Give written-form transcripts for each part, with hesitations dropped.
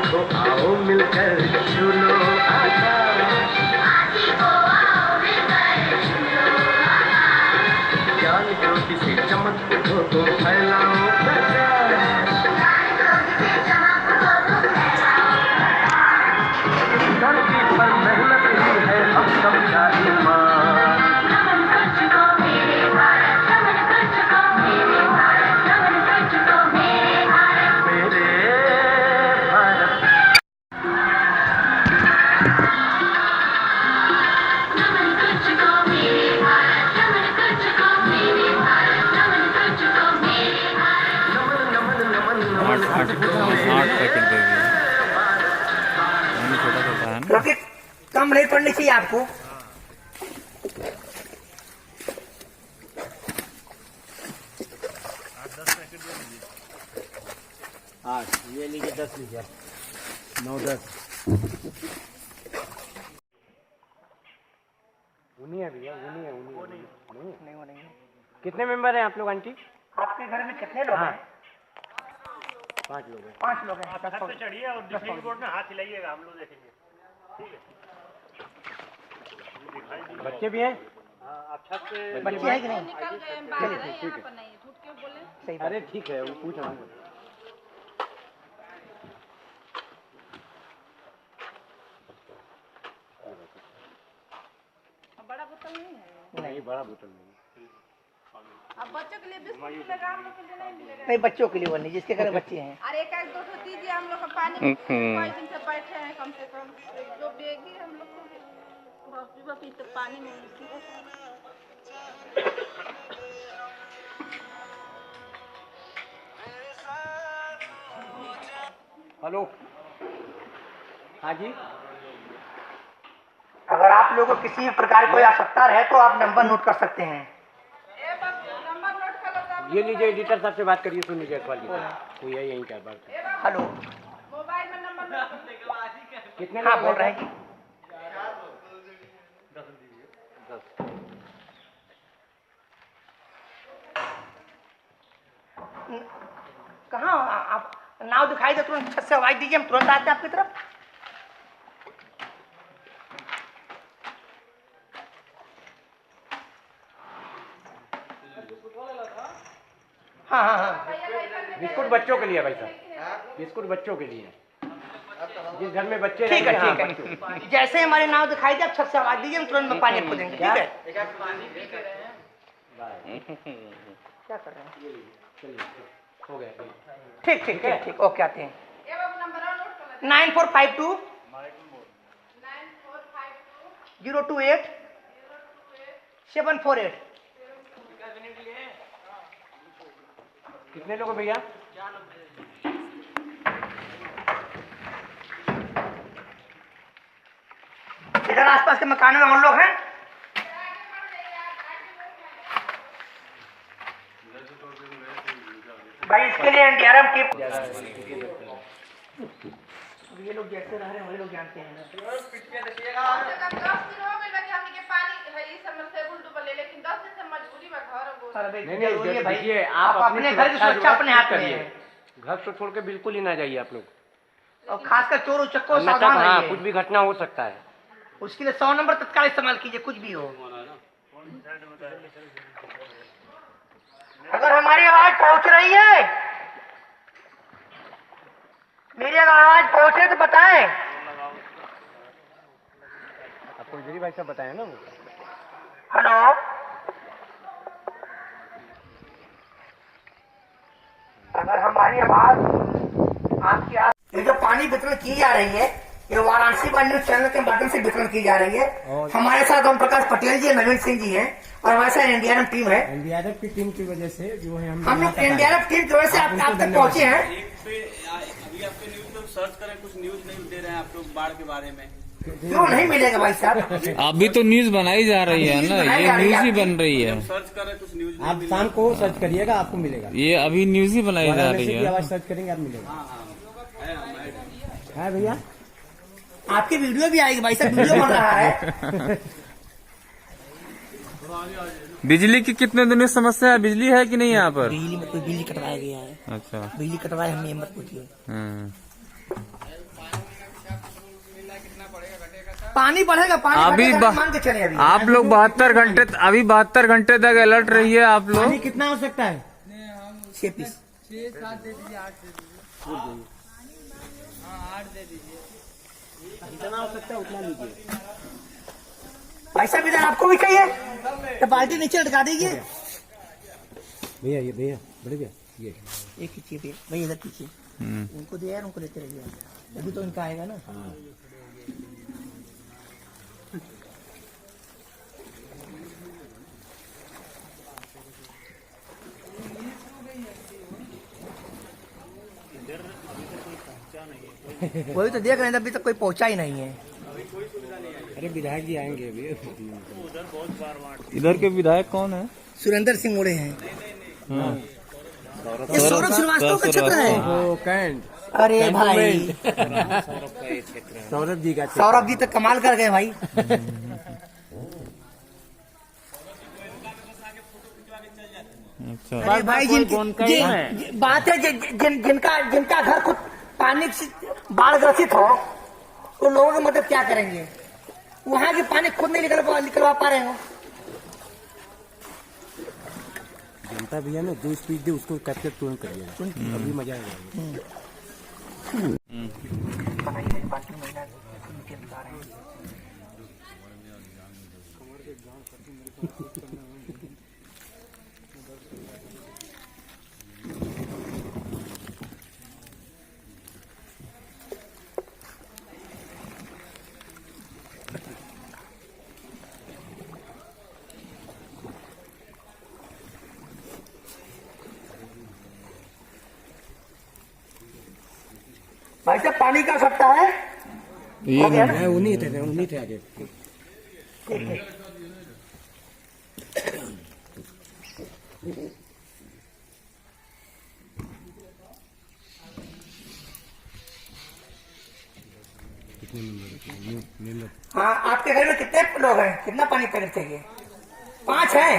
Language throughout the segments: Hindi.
को आओ मिलकर छू लो आकाश, ज्ञान ज्योति से चमक उठो तो फैलाओ प्रकाश, धरती पर मेहनत ही है हम सबका ईमान। क्योंकि कम नहीं पड़नी चाहिए आपको। आठ ये लीजिए, 10 लीजिए, 9 10 उन्हीं है भैया, उन्हीं है, नहीं नहीं। कितने मेंबर हैं आप लोग आंटी? आपके घर में कितने लोग हैं? 5 लोग हैं। 5 लोग हैं। छत पे चढ़िए और डिस्प्ले बोर्ड में हाथ हिलाइएगा, हम लोग देखेंगे। बच्चे भी हैं? आप छत पे बच्चे हैं कि नहीं? निकल गए बाहर है, यहाँ पर नहीं है, झूठ क्यों बोले? सही। अरे ठीक है, वो पूछ रहा हूँ। बड़ा बोतल नहीं है? नहीं, बड़ा बोतल नहीं। अब बच्चों के लिए बिस्कुट मिलेगा, हम लोग के लिए नहीं मिलेगा। नहीं, बच्चों के लिए बोलनी, जिसके घर बच्चे हैं। अरे एक 2 दीजिए, हम लोग का पानी कई दिन से बैठे हैं, कम से कम जो देगी हम लोग को बस तो पानी में हेलो, हाँ जी। अगर आप लोगों को किसी प्रकार की कोई आवश्यकता रहे तो आप नंबर नोट कर सकते हैं। नंबर नोट कर लो। ये लीजिए, एडिटर साहब से बात करिए, सुन लीजिए एक बार। तो यही क्या बात है। हेलो, मोबाइल में नंबर कितने हाँ लोग बोल रहे हैं जी? 10। कहाँ आप? नाव दिखाई दे, तुरंत छत से आवाज दीजिए, हम तुरंत आते हैं आपकी तरफ। हाँ हाँ हाँ, बिस्कुट बच्चों के लिए भाई साहब, बिस्कुट बच्चों के लिए। जिस घर में बच्चे ठीक है रहेंगे, ठीक हाँ, बच्चों। है। जैसे हमारे नाव दिखाई दे, आप छत से आवाज दीजिए, हम तुरंत में पानी आपको देंगे। ठीक है? क्या कर रहे हैं? चलिए, हो गया। ठीक ठीक ठीक ठीक, ओके, आते हैं। 9452 028 748। कितने लोग हैं भैया? इधर आसपास के मकानों में हम लोग हैं। भाई इसके लिए एनडीआरएफ की ये लोग जैसे रह रहे हैं वही लोग जानते हैं। नहीं, भाई आप अपने घर की सुरक्षा अपने हाथ में है। घर से छोड़ के बिल्कुल ही ना जाइए आप लोग, और खासकर चोर उचक्कों अन्यथा सावधान हाँ, रहिए। कुछ भी घटना हो सकता है। उसके लिए 100 नंबर तत्काल इस्तेमाल कीजिए, कुछ भी हो। अगर हमारी आवाज पहुंच रही है, मेरी अगर आवाज पहुंच रही है तो बताएं। आपको जरी भाई साहब बताया ना वो। हेलो, अगर हमारी आवाज आपकी ये जो पानी वितरण की जा रही है, ये वाराणसी का न्यूज चैनल के माध्यम से वितरण की जा रही है। हमारे साथ ओम प्रकाश पटेल जी, नवीन सिंह जी हैं, और हमारे साथ एनडीआरएफ टीम है। एनडीआरएफ की टीम की वजह से जो है हम लोग एनडीआरएफ टीम की वजह से आप तक पहुंचे हैं। अभी आपके न्यूज पे सर्च करें, कुछ न्यूज नहीं दे रहे हैं आप लोग बाढ़ के बारे में। क्यों नहीं मिलेगा भाई साहब? अभी तो न्यूज बनाई जा रही है ना, ये न्यूज ही बन रही है। सर्च करें, कुछ न्यूज आप शाम को सर्च करिएगा, आपको मिलेगा। ये अभी न्यूज ही बनाई जा रही है। आवाज सर्च करेंगे, आप मिलेगा। है भैया, आपकी वीडियो भी आएगी भाई साहब, वीडियो बन रहा है। बिजली की कितने दिनों से समस्या है? बिजली है कि नहीं यहाँ पर? बिजली में कोई बिजली कटवाया गया है। अच्छा, बिजली कटवाए, हमें मत पूछिए। पानी बढ़ेगा, पानी अभी बढ़ेगा, मान के चले अभी। आप लोग 72 घंटे तक अलर्ट रहिए आप लोग। पानी कितना हो सकता है? 6 पीस। जितना हो सकता है उतना लीजिए। पैसा भी आपको भी चाहिए तो बाल्टी नीचे लटका दीजिए। भैया ये भैया बड़े भैया ये एक खींचिए भैया, भैया इधर खींचिए। उनको दिया यार, उनको देते रहिए, अभी तो इनका आएगा ना। वही तो देख रहे हैं, अभी तक कोई पहुंचा ही नहीं है। अरे विधायक जी आएंगे अभी। इधर के विधायक कौन है? सुरेंद्र सिंह मोड़े हैं। हाँ। ये सौरभ श्रीवास्तव का क्षेत्र है। वो कैंट अरे भाई सौरभ जी का सौरभ जी तो कमाल कर गए भाई। अच्छा, अरे भाई बात है जिनका घर खुद पानी से बाढ़ ग्रसित हो, तो लोगों की मदद क्या करेंगे? वहां के पानी खुद नहीं निकलवा पा रहे हो। जनता भैया ने जो स्पीच दी उसको कैप्चर तुरंत करिए, अभी मजा आएगा। भाई साहब पानी का सकता है ये मैं उन्हीं थे आगे। हाँ, आपके घर में कितने लोग हैं? कितना पानी पैकेट चाहिए? 5 हैं।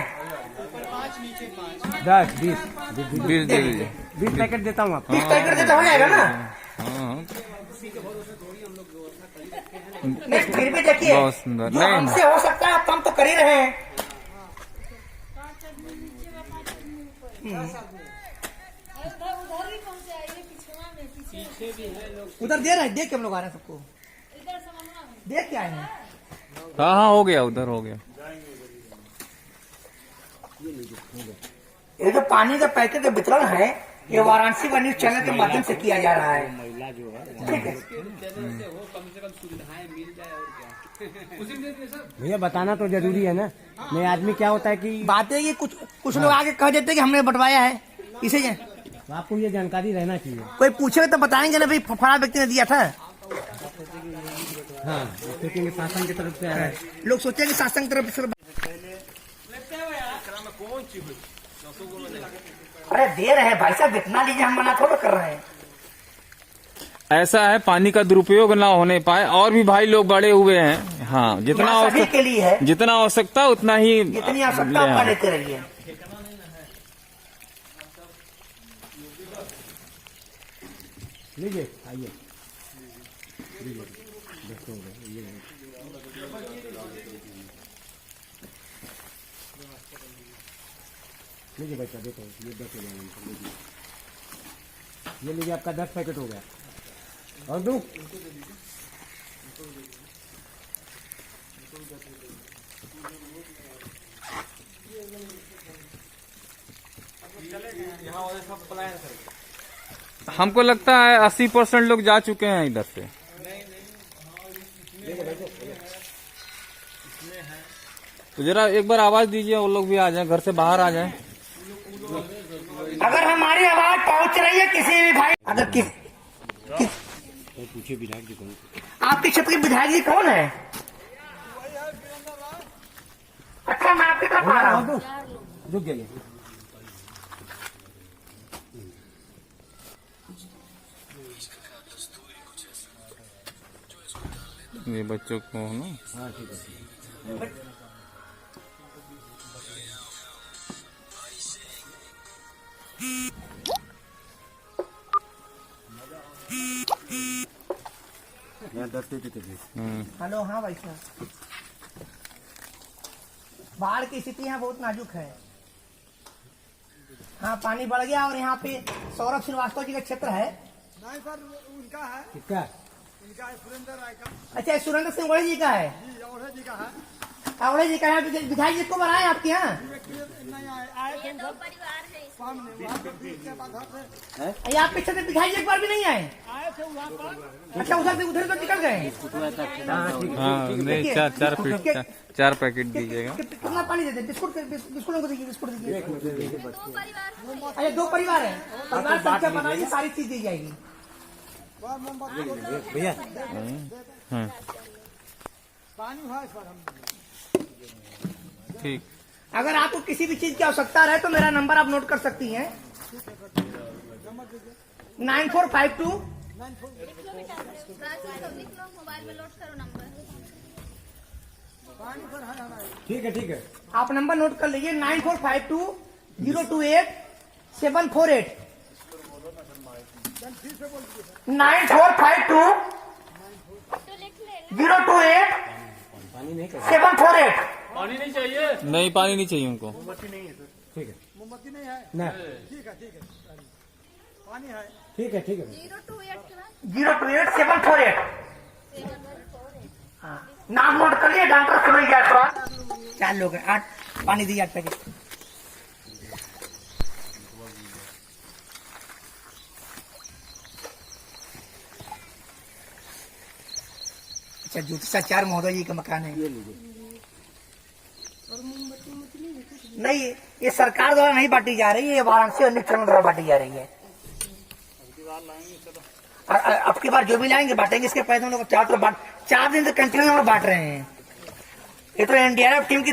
10 20 20 दे दीजिए। 20 पैकेट देता हूँ आपको। 20 पैकेट देता हो जाएगा ना? हाँ, नहीं फिर भी देखिए, बहुत सुंदर। जो नहीं। हमसे हो सकता है हम तो कर ही रहे हैं। उधर दे रहे हैं, देख के हम लोग आ रहे हैं सबको, देख के आए हैं। हाँ हाँ हो गया, उधर हो गया। ये जो पानी का पैकेट का वितरण है, ये वाराणसी व न्यूज चैनल के माध्यम से किया जा रहा है। महिला जो है ठीक है, भैया बताना तो जरूरी है ना। नहीं आदमी क्या होता है कि बात है कि कुछ लोग आगे कह देते हैं कि हमने बंटवाया है, इसे आपको ये जानकारी रहना चाहिए। कोई पूछेगा तो बताएंगे ना भाई फला व्यक्ति ने दिया था। हाँ सोचेंगे शासन की तरफ से है। लोग सोचेंगे शासन की तरफ से। अरे दे रहे हैं भाई साहब, जितना लीजिए, हम मना थोड़ा कर रहे हैं। ऐसा है, पानी का दुरुपयोग ना होने पाए। और भी भाई लोग बड़े हुए हैं। हाँ, जितना सभी के लिए है, जितना आवश्यकता उतना ही जितनी आवश्यकता आप लेते रहिए। लीजिए आइए लीजिए बच्चा देखो ये 10 हो गया। ये लीजिए आपका 10 पैकेट हो गया। और दूं हमको लगता है 80% लोग जा चुके हैं इधर से। तो जरा एक बार आवाज दीजिए, वो लोग भी आ जाए, घर से बाहर आ जाए। अगर हमारी आवाज पहुंच रही है किसी भी भाई, अगर पूछिए विधायक जी कौन? आपके क्षेत्र के विधायक जी कौन है? अच्छा, मैं आपके तरफ आ रहा हूँ। रुक जाइए। ये बच्चों को ना, हाँ ठीक है। हेलो, हाँ भाई साहब, बाढ़ की स्थिति यहाँ बहुत नाजुक है। हाँ, पानी बढ़ गया और यहाँ पे सौरभ श्रीवास्तव जी का क्षेत्र है। नहीं सर, उनका है। किसका? इनका है सुरेंद्र राय का। अच्छा, सुरेंद्र सिंह औड़े जी का है। जी, औड़े जी का है। औड़े जी का है। विधायक जी को बनाए आपके यहाँ? नहीं आए थे सर, सामने वहाँ पे बीच के बाद से यहाँ पीछे से विधायक जी एक बार भी नहीं आए? आए थे वहाँ पर। अच्छा, उधर से तो निकल गए। हाँ नहीं, चार पैकेट दीजिएगा। कितना पानी देते? बिस्कुट को दीजिए, बिस्कुट दीजिए। अच्छा, 2 परिवार है। परिवार संख्या बनाइए, सारी चीज दी जाएगी। भैया पानी है सर। हम ठीक। अगर आपको किसी भी चीज की आवश्यकता रहे तो मेरा नंबर आप नोट कर सकती हैं। 9452। मोबाइल में लोड करो नंबर। ठीक है। आप नंबर नोट कर लीजिए, 9452-028-748। 9452-028-748। पानी नहीं चाहिए। नहीं, पानी नहीं चाहिए उनको। मोमबत्ती नहीं है। ठीक है। पानी है। ठीक है। 028-748। हाँ, नाम नोट कर लिए, डॉक्टर सुनील जायसवाल। 4 लोग हैं। 8 पानी दीजिए, 8 पैकेट। अच्छा, ज्योतिषाचार्य महोदय जी का मकान है। नहीं, ये सरकार द्वारा नहीं बांटी जा रही है, ये वाराणसी और निचरण द्वारा बांटी जा रही है। अब की बार जो भी लाएंगे बांटेंगे। इसके पहले हम लोग 4 दिन से कंटिन्यू हम लोग बांट रहे हैं। ये तो एनडीआरएफ टीम की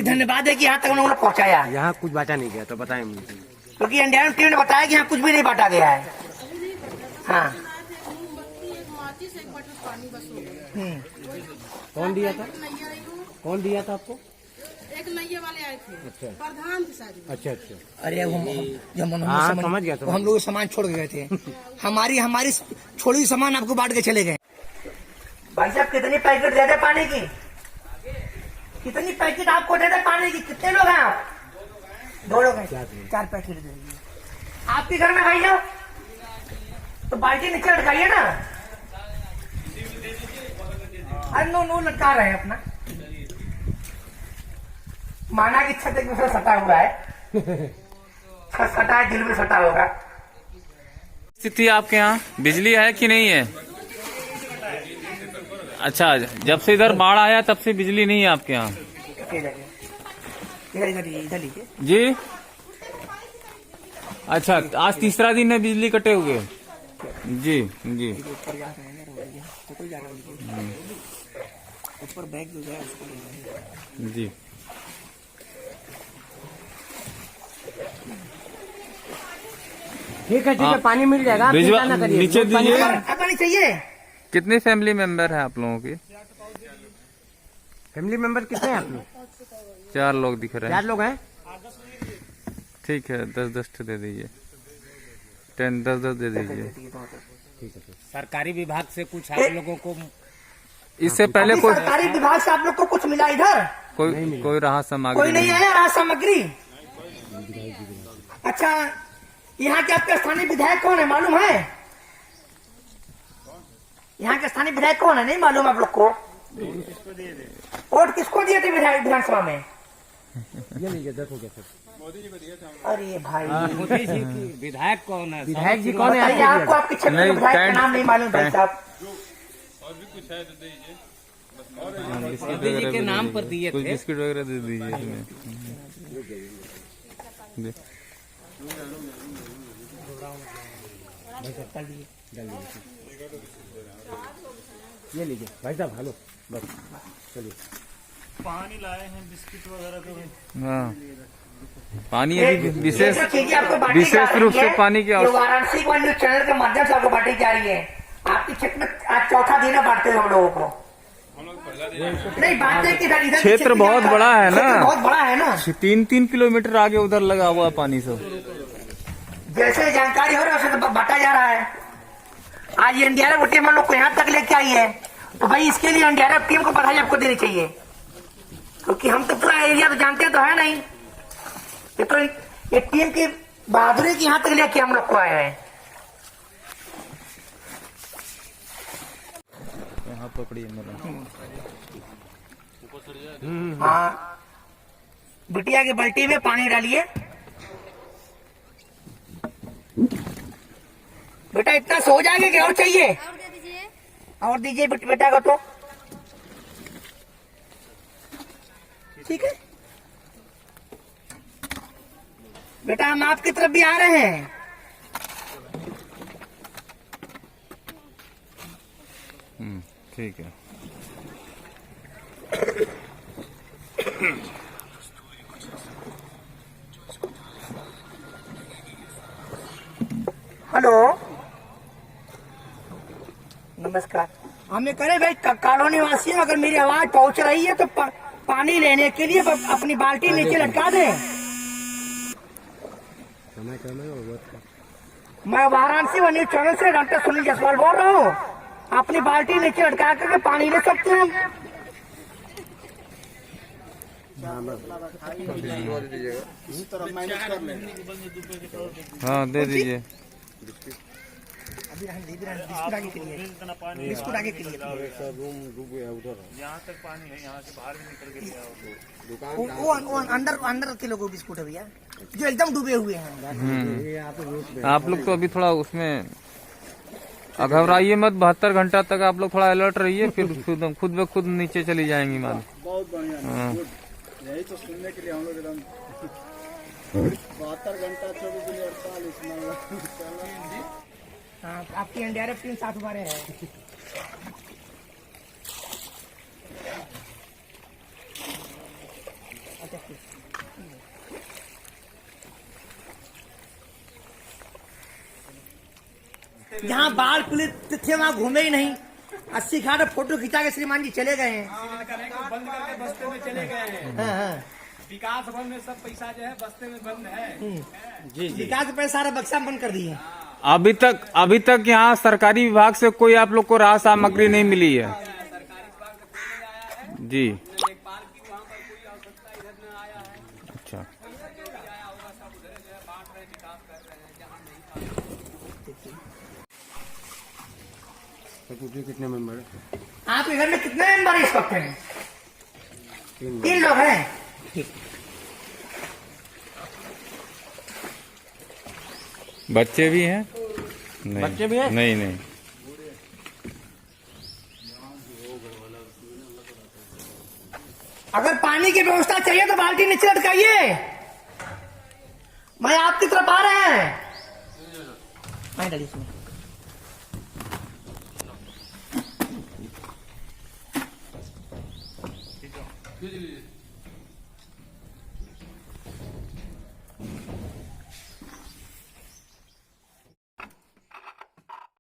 धन्यवाद है कि यहाँ तक उन्होंने पहुँचाया। यहाँ कुछ बांटा नहीं गया तो बताएं मुझे, क्योंकि एनडीआरएफ टीम ने बताया कि यहाँ कुछ भी नहीं बांटा गया है। हाँ, कौन दिया था? कौन दिया था आपको? एक नैये वाले आए थे। अच्छा। प्रधान थे शायद। अच्छा। अरे हाँ, समझ गया। हम लोग सामान छोड़ के गए थे। हमारी छोड़ी हुई सामान आपको बांट के चले गए। भाई साहब, कितनी पैकेट दे दे पानी की? कितनी पैकेट आपको दे दे पानी की? कितने लोग हैं आप? 2 लोग हैं। 4 पैकेट दे दीजिए। आपके घर में भैया तो बाल्टी नीचे लटकाइए ना। अरे नो लटका रहे हैं अपना। माना कि छत एक दूसरे सटा हुआ है। छत सटा है, दिल में सटा होगा। स्थिति आपके यहाँ बिजली है कि नहीं है? अच्छा, जब से इधर बाढ़ आया तब से बिजली नहीं है आपके यहाँ? इधर लीजिए जी। अच्छा, आज 3रा दिन है बिजली कटे हुए। जी। ऊपर बैग जो है उसको जी। ठीक है। पानी मिल जाएगा, आप चिंता ना करिए। नीचे दीजिए। पानी चाहिए? कितने फैमिली मेंबर है आप लोगों के? फैमिली मेंबर कितने हैं आप लोग? 4 लोग दिख रहे हैं। 4 लोग हैं। ठीक है, 10-10 दे दीजिए। 10-10 दे दीजिए। सरकारी विभाग से कुछ आप लोगों को इससे पहले कोई सरकारी विभाग से आप लोग को कुछ मिला इधर? कोई राहत सामग्री कोई नहीं आया राहत सामग्री? अच्छा, यहाँ के आपके स्थानीय विधायक कौन है मालूम है? यहाँ के स्थानीय विधायक कौन है नहीं मालूम आप लोग को? वोट किसको दिए थे विधानसभा में? ये लीजिए, देखो कैसे। अरे भाई, मोदी जी की विधायक कौन है? विधायक जी कौन है? आपको आपके क्षेत्र में विधायक का नाम नहीं मालूम भाई साहब? मोदी जी के नाम पर दिए कुछ थे। बिस्किट वगैरह दे दीजिए इसमें। ये लीजिए भाई साहब। हेलो, बस चलिए। पानी लाए हैं, बिस्किट वगैरह तो। हाँ, पानी अभी विशेष आपको बांटी जा रही रूप है। से पानी की जो वाराणसी को न्यूज चैनल के माध्यम से आपको बांटी जा रही है। आपके क्षेत्र में आज 4था दिन है बांटते हुए हम लोगों को। नहीं बांटते कि इधर क्षेत्र बहुत बड़ा है ना। बहुत बड़ा है ना। 3-3 किलोमीटर आगे उधर लगा हुआ है पानी सब। जैसे जानकारी हो रहा है वैसे तो बांटा जा रहा है। आज ये एनडीआरएफ टीम हम लोग को यहाँ तक लेके आई है, तो भाई इसके लिए एनडीआरएफ टीम को बधाई आपको देनी चाहिए, क्योंकि हम तो पूरा एरिया तो जानते तो है नहीं। ये तो ये टीम की बहादुरी की यहाँ तक लेके हम लोग को आए हैं। यहाँ पकड़िए मेरा। हाँ, बिटिया की बाल्टी में पानी डालिए। बेटा इतना सो जाएंगे कि और चाहिए? और दे दीजिए। और दीजिए बेटा को तो। ठीक है बेटा, हम आपकी तरफ भी आ रहे हैं। ठीक है। हेलो, नमस्कार। हमें करे भाई कॉलोनी वासी हैं, अगर मेरी आवाज पहुंच रही है तो पानी लेने के लिए अपनी बाल्टी नीचे लटका दें। मैं वाराणसी व न्यूज चैनल से डॉक्टर सुनील जायसवाल बोल रहा हूँ। अपनी बाल्टी नीचे लटका करके पानी ले सकते हैं। हाँ दे दीजिए। अभी बिस्कुट आगे के लिए, बिस्कुट आगे के लिए। यहाँ तक पानी है, यहाँ से बाहर भी निकल के गया वो अंदर के लोगों बिस्कुट है भैया, जो एकदम डूबे हुए हैं। आप लोग तो अभी थोड़ा उसमें घबराइए मत। 72 घंटा तक आप लोग थोड़ा अलर्ट रहिए, फिर खुद ब खुद नीचे चली जाएंगी माल। बहुत बढ़िया, यही तो सुनने के लिए हम लोग एकदम 72 घंटा 24 दिन 48। हाँ, आपकी एनडीआरएफ टीम 7 बार है। जहाँ बाढ़ पुलिस थे वहाँ घूमे ही नहीं। 80 घाट फोटो खिंचा के श्रीमान जी चले गए हैं। बंद करके बस्ते में चले गए हैं। हाँ, हाँ। विकास भवन में सब पैसा जो है बस्ते में बंद है। जी विकास पैसा सारा बक्सा बंद कर दिए। अभी तक यहाँ सरकारी विभाग से कोई आप लोग को राहत सामग्री नहीं मिली है। जी अच्छा, कितने मेंबर है? आपके घर में कितने मेंबर इस वक्त हैं? 3 लोग हैं। बच्चे भी हैं? नहीं, बच्चे भी हैं? नहीं। अगर पानी की व्यवस्था चाहिए तो बाल्टी नीचे लटकाइए। मैं आपकी तरफ आ रहे हैं। पानी डालिए इसमें।